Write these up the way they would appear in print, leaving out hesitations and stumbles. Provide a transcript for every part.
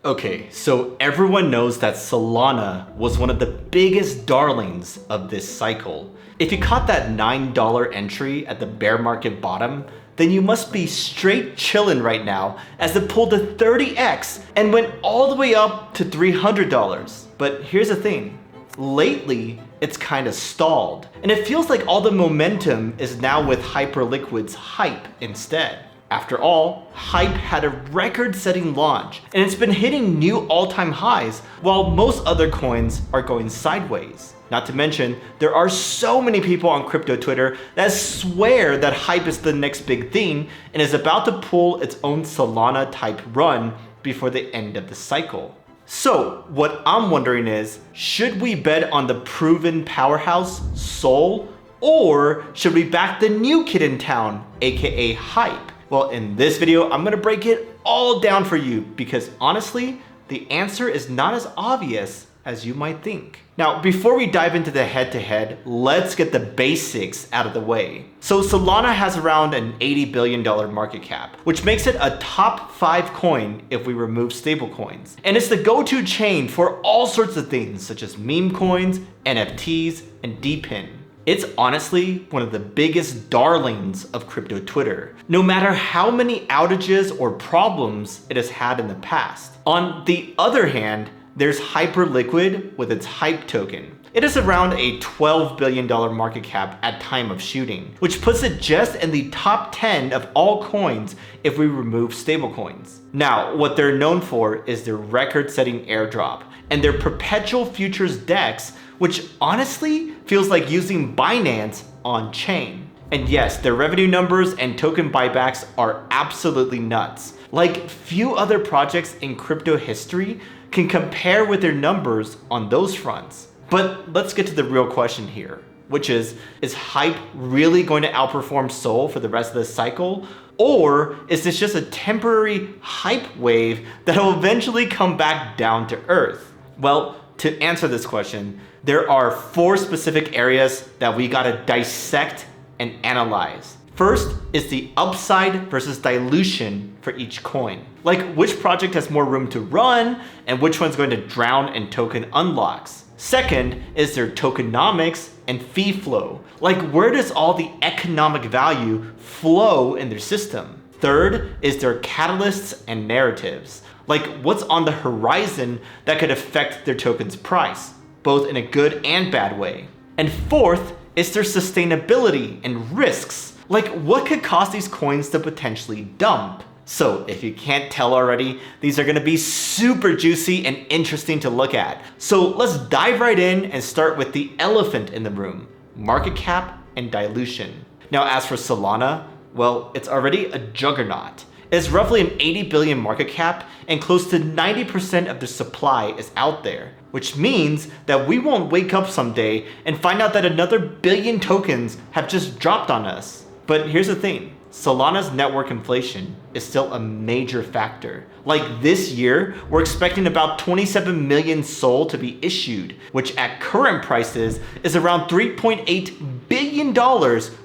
Okay, so everyone knows that Solana was one of the biggest darlings of this cycle. If you caught that $9 entry at the bear market bottom, then you must be straight chillin' right now as it pulled to 30x and went all the way up to $300. But here's the thing, lately it's kind of stalled, and it feels like all the momentum is now with Hyperliquid's hype instead. After all, Hype had a record-setting launch, and it's been hitting new all-time highs while most other coins are going sideways. Not to mention, there are so many people on crypto Twitter that swear that Hype is the next big thing and is about to pull its own Solana type run before the end of the cycle. So what I'm wondering is, should we bet on the proven powerhouse SOL, or should we back the new kid in town, aka Hype? Well, in this video, I'm gonna break it all down for you because honestly, the answer is not as obvious as you might think. Now, before we dive into the head-to-head, let's get the basics out of the way. So Solana has around an $80 billion market cap, which makes it a top 5 coin if we remove stablecoins. And it's the go-to chain for all sorts of things such as meme coins, NFTs, and DPIN. It's honestly one of the biggest darlings of crypto Twitter, no matter how many outages or problems it has had in the past. On the other hand, there's Hyperliquid with its Hype token. It is around a $12 billion market cap at time of shooting, which puts it just in the top 10 of all coins if we remove stablecoins. Now, what they're known for is their record-setting airdrop and their perpetual futures DEX, which honestly feels like using Binance on chain. And yes, their revenue numbers and token buybacks are absolutely nuts. Like few other projects in crypto history can compare with their numbers on those fronts. But let's get to the real question here, which is Hype really going to outperform SOL for the rest of the cycle? Or is this just a temporary hype wave that will eventually come back down to earth? Well, to answer this question, there are 4 specific areas that we gotta dissect and analyze. First is the upside versus dilution for each coin. Like which project has more room to run and which one's going to drown in token unlocks. Second is their tokenomics and fee flow. Like where does all the economic value flow in their system? Third is their catalysts and narratives. Like what's on the horizon that could affect their token's price, both in a good and bad way. And fourth is their sustainability and risks. Like what could cause these coins to potentially dump? So if you can't tell already, these are gonna be super juicy and interesting to look at. So let's dive right in and start with the elephant in the room, market cap and dilution. Now as for Solana, well, it's already a juggernaut. It's roughly an 80 billion market cap and close to 90% of the supply is out there, which means that we won't wake up someday and find out that another billion tokens have just dropped on us. But here's the thing, Solana's network inflation is still a major factor. Like this year, we're expecting about 27 million SOL to be issued, which at current prices is around $3.8 billion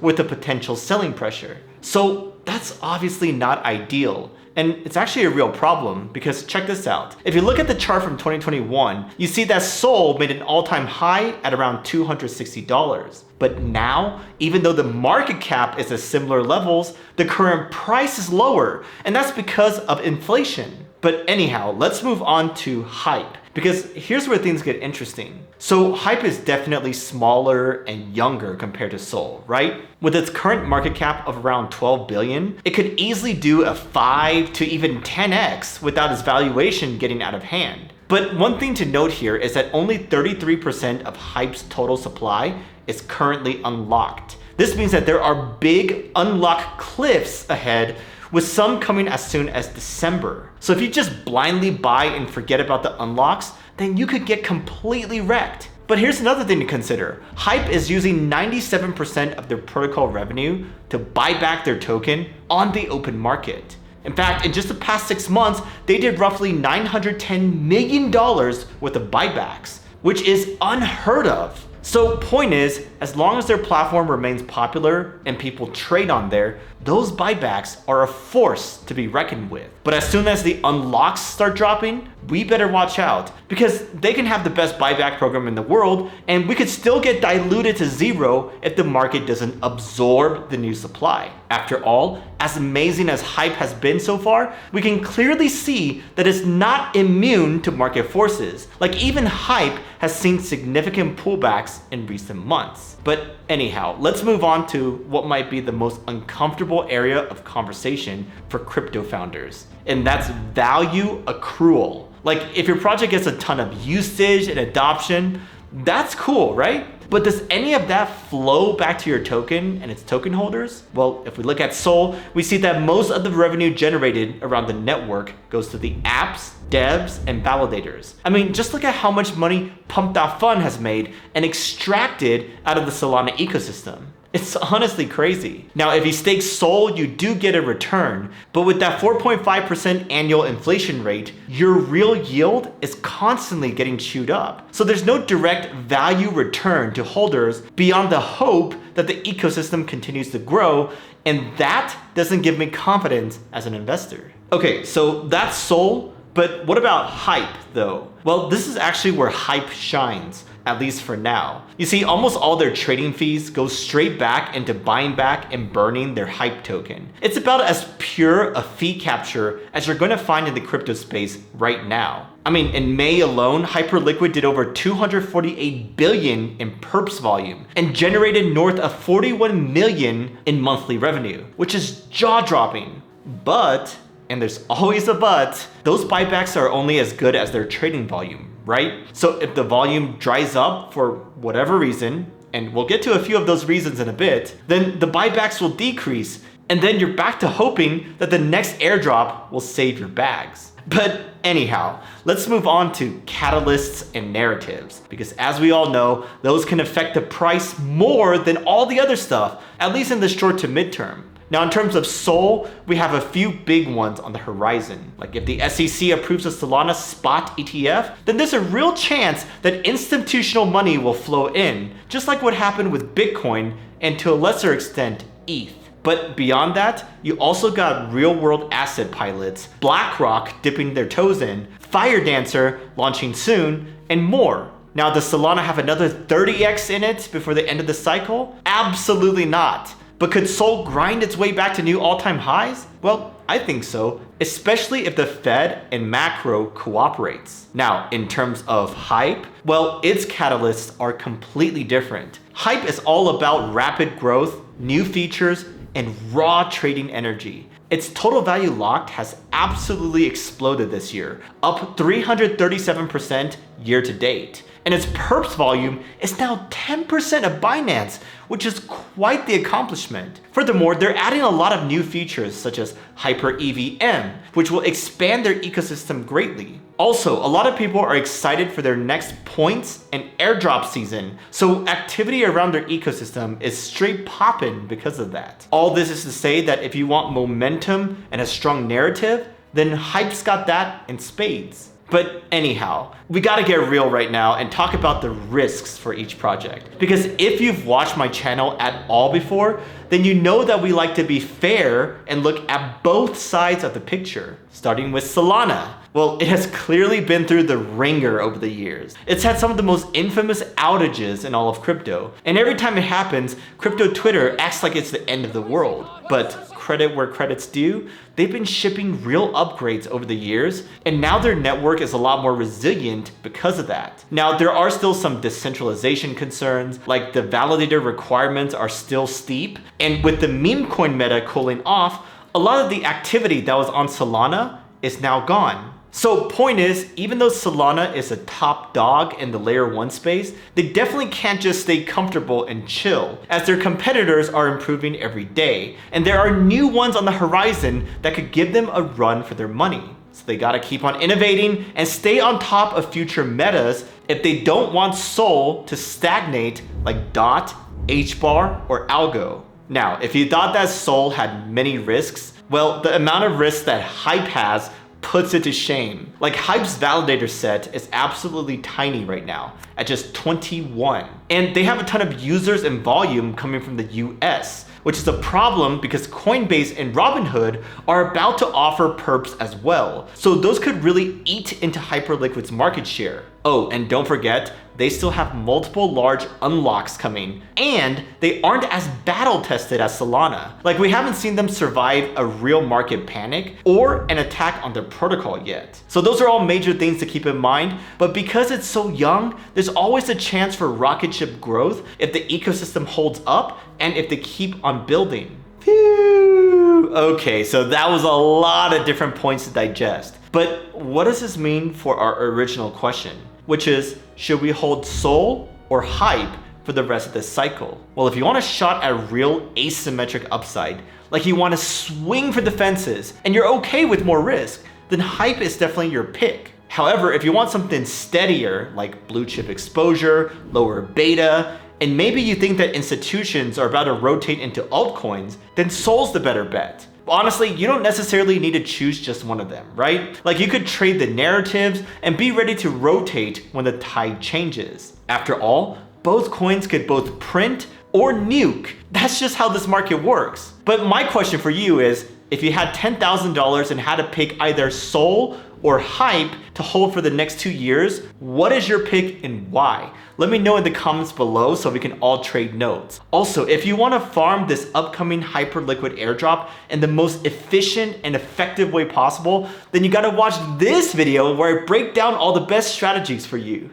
with a potential selling pressure. So that's obviously not ideal. And it's actually a real problem because check this out. If you look at the chart from 2021, you see that SOL made an all-time high at around $260. But now, even though the market cap is at similar levels, the current price is lower, and that's because of inflation. But anyhow, let's move on to Hype, because here's where things get interesting. So Hype is definitely smaller and younger compared to SOL, right? With its current market cap of around 12 billion, it could easily do a 5 to even 10x without its valuation getting out of hand. But one thing to note here is that only 33% of Hype's total supply is currently unlocked. This means that there are big unlock cliffs ahead, with some coming as soon as December. So if you just blindly buy and forget about the unlocks, then you could get completely wrecked. But here's another thing to consider. Hype is using 97% of their protocol revenue to buy back their token on the open market. In fact, in just the past 6 months, they did roughly $910 million worth of buybacks, which is unheard of. So point is, as long as their platform remains popular and people trade on there, those buybacks are a force to be reckoned with. But as soon as the unlocks start dropping, we better watch out, because they can have the best buyback program in the world, and we could still get diluted to zero if the market doesn't absorb the new supply. After all, as amazing as hype has been so far, we can clearly see that it's not immune to market forces. Like, even hype has seen significant pullbacks in recent months. But anyhow, let's move on to what might be the most uncomfortable area of conversation for crypto founders, and that's value accrual. Like, if your project gets a ton of usage and adoption, that's cool, right? But does any of that flow back to your token and its token holders? Well, if we look at SOL, we see that most of the revenue generated around the network goes to the apps, devs, and validators. I mean, just look at how much money Pump.Fun has made and extracted out of the Solana ecosystem. It's honestly crazy. Now, if you stake SOL, you do get a return, but with that 4.5% annual inflation rate, your real yield is constantly getting chewed up. So there's no direct value return to holders beyond the hope that the ecosystem continues to grow, and that doesn't give me confidence as an investor. Okay, so that's SOL, but what about hype though? Well, this is actually where hype shines, at least for now. You see, almost all their trading fees go straight back into buying back and burning their hype token. It's about as pure a fee capture as you're going to find in the crypto space right now. I mean, in May alone, Hyperliquid did over 248 billion in perps volume and generated north of 41 million in monthly revenue, which is jaw-dropping. But, and there's always a but, those buybacks are only as good as their trading volume, right? So if the volume dries up for whatever reason, and we'll get to a few of those reasons in a bit, then the buybacks will decrease, and then you're back to hoping that the next airdrop will save your bags. But anyhow, let's move on to catalysts and narratives, because as we all know, those can affect the price more than all the other stuff, at least in the short to midterm. Now, in terms of SOL, we have a few big ones on the horizon. Like, if the SEC approves a Solana spot ETF, then there's a real chance that institutional money will flow in, just like what happened with Bitcoin and to a lesser extent, ETH. But beyond that, you also got real-world asset pilots, BlackRock dipping their toes in, Firedancer launching soon, and more. Now, does Solana have another 30x in it before the end of the cycle? Absolutely not. But could SOL grind its way back to new all-time highs? Well, I think so, especially if the Fed and macro cooperates. Now, in terms of hype, well, its catalysts are completely different. Hype is all about rapid growth, new features, and raw trading energy. Its total value locked has absolutely exploded this year, up 337% year to date. And its perps volume is now 10% of Binance, which is quite the accomplishment. Furthermore, they're adding a lot of new features such as Hyper EVM, which will expand their ecosystem greatly. Also, a lot of people are excited for their next points and airdrop season, so activity around their ecosystem is straight poppin' because of that. All this is to say that if you want momentum and a strong narrative, then hype's got that in spades. But anyhow, we gotta get real right now and talk about the risks for each project. Because if you've watched my channel at all before, then you know that we like to be fair and look at both sides of the picture. Starting with Solana. Well, it has clearly been through the ringer over the years. It's had some of the most infamous outages in all of crypto. And every time it happens, crypto Twitter acts like it's the end of the world. But credit where credit's due, they've been shipping real upgrades over the years, and now their network is a lot more resilient because of that. Now, there are still some decentralization concerns, like the validator requirements are still steep, and with the meme coin meta cooling off, a lot of the activity that was on Solana is now gone. So point is, even though Solana is a top dog in the layer 1 space, they definitely can't just stay comfortable and chill, as their competitors are improving every day, and there are new ones on the horizon that could give them a run for their money. So they gotta keep on innovating and stay on top of future metas if they don't want SOL to stagnate like DOT, HBAR, or Algo. Now, if you thought that SOL had many risks, well, the amount of risks that Hype has puts it to shame. Like, Hype's validator set is absolutely tiny right now at just 21. And they have a ton of users and volume coming from the US. which is a problem because Coinbase and Robinhood are about to offer perps as well. So those could really eat into Hyperliquid's market share. Oh, and don't forget, they still have multiple large unlocks coming, and they aren't as battle tested as Solana. Like, we haven't seen them survive a real market panic or an attack on their protocol yet. So those are all major things to keep in mind, but because it's so young, there's always a chance for rocket ship growth if the ecosystem holds up and if they keep on building. Phew. Okay, so that was a lot of different points to digest. But what does this mean for our original question? Which is, should we hold SOL or hype for the rest of this cycle? Well, if you want a shot at real asymmetric upside, like you want to swing for the fences and you're okay with more risk, then hype is definitely your pick. However, if you want something steadier, like blue chip exposure, lower beta, and maybe you think that institutions are about to rotate into altcoins, then SOL's the better bet. Honestly, you don't necessarily need to choose just one of them, right? Like, you could trade the narratives and be ready to rotate when the tide changes. After all, both coins could both print or nuke. That's just how this market works. But my question for you is, if you had $10,000 and had to pick either SOL or hype to hold for the next 2 years, what is your pick and why? Let me know in the comments below so we can all trade notes. Also, if you want to farm this upcoming Hyperliquid airdrop in the most efficient and effective way possible, then you gotta watch this video where I break down all the best strategies for you.